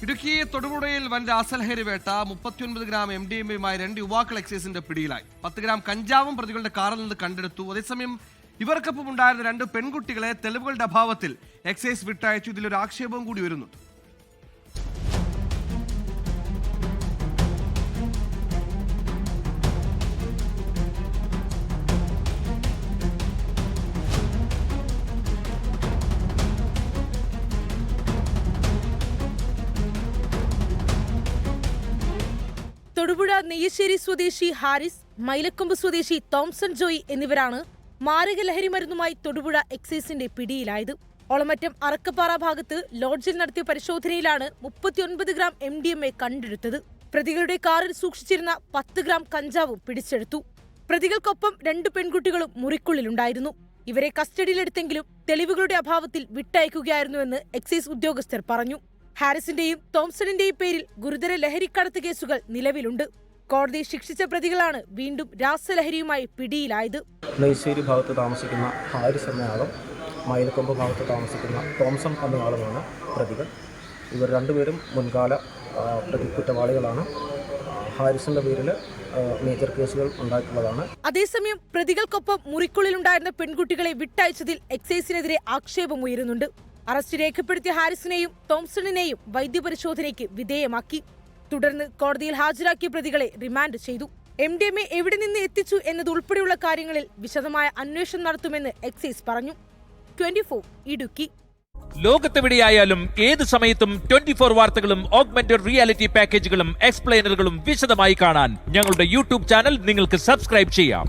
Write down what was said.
ഇടുക്കി തൊടുപുഴയിൽ വൻ രാസലഹരി വേട്ട 39 ഗ്രാം MDMA-യുമായി 2 യുവാക്കൾ എക്സൈസിന്റെ പിടിയിലായി. 10 ഗ്രാം കഞ്ചാവും പ്രതികളുടെ കാറിൽ നിന്ന് കണ്ടെടുത്തു. അതേസമയം ഇവർക്കൊപ്പം ഉണ്ടായിരുന്ന 2 പെൺകുട്ടികളെ തെളിവുകളുടെ അഭാവത്തിൽ എക്സൈസ് വിട്ടയച്ചു. ഇതിലൊരു ആക്ഷേപവും കൂടി വരുന്നുണ്ട്. തൊടുപുഴ നെയ്യശ്ശേരി സ്വദേശി ഹാരിസ്, മൈലക്കൊമ്പ് സ്വദേശി തോംസൺ ജോയി എന്നിവരാണ് മാരക ലഹരി മരുന്നുമായി തൊടുപുഴ എക്സൈസിന്റെ പിടിയിലായത്. ഒളമറ്റം അറക്കപ്പാറ ഭാഗത്ത് ലോഡ്ജിൽ നടത്തിയ പരിശോധനയിലാണ് 39 ഗ്രാം MDMA കണ്ടെടുത്തത്. പ്രതികളുടെ കാറിൽ സൂക്ഷിച്ചിരുന്ന 10 ഗ്രാം കഞ്ചാവും പിടിച്ചെടുത്തു. പ്രതികൾക്കൊപ്പം 2 പെൺകുട്ടികളും മുറിക്കുള്ളിലുണ്ടായിരുന്നു. ഇവരെ കസ്റ്റഡിയിലെടുത്തെങ്കിലും തെളിവുകളുടെ അഭാവത്തിൽ വിട്ടയക്കുകയായിരുന്നുവെന്ന് എക്സൈസ് ഉദ്യോഗസ്ഥർ പറഞ്ഞു. ഹാരിസിന്റെയും തോംസണിന്റെയും പേരിൽ ഗുരുതര ലഹരിക്കടത്ത് കേസുകൾ നിലവിലുണ്ട്. കോടതി ശിക്ഷിച്ച പ്രതികളാണ് വീണ്ടും രാസലഹരിയുമായി പിടിയിലായത്. നെയ്ശ്ശേരി ഭാഗത്ത് താമസിക്കുന്ന ഹാരിസ് എന്നയാളും മൈലക്കൊമ്പ് ഭാഗത്ത് താമസിക്കുന്ന തോംസൺ എന്നയാളുമാണ് പ്രതികൾ. ഇവർ രണ്ടുപേരും മുൻകാല കുറ്റവാളികളാണ്. ഹാരിസിന്റെ പേരിൽ മേജർ കേസുകൾ ഉണ്ടായിട്ടുള്ളതാണ്. അതേസമയം പ്രതികൾക്കൊപ്പം മുറിക്കുള്ളിലുണ്ടായിരുന്ന പെൺകുട്ടികളെ വിട്ടയച്ചതിൽ എക്സൈസിനെതിരെ ആക്ഷേപമുയരുന്നുണ്ട്. അറസ്റ്റ് രേഖപ്പെടുത്തിയ ഹാരിസിനെയും തോംസണിനെയും വൈദ്യപരിശോധനയ്ക്ക് വിധേയമാക്കി. തുടർന്ന് കോടതിയിൽ ഹാജരാക്കിയ പ്രതികളെ റിമാൻഡ് ചെയ്തു. MDMA എവിടെ നിന്ന് എത്തിച്ചു എന്നതുൾപ്പെടെയുള്ള കാര്യങ്ങളിൽ വിശദമായ അന്വേഷണം നടത്തുമെന്ന് എക്സൈസ് പറഞ്ഞു. 24 ഇടുക്കി. ലോകത്തെവിടെയായാലും ഏത് സമയത്തും 24 വാർത്തകളും ഓഗ്മെന്റഡ് റിയാലിറ്റി പാക്കേജുകളും എക്സ്പ്ലെയിനറുകളും വിശദമായി കാണാൻ ഞങ്ങളുടെ യൂട്യൂബ് ചാനൽ നിങ്ങൾക്ക് സബ്സ്ക്രൈബ് ചെയ്യാം.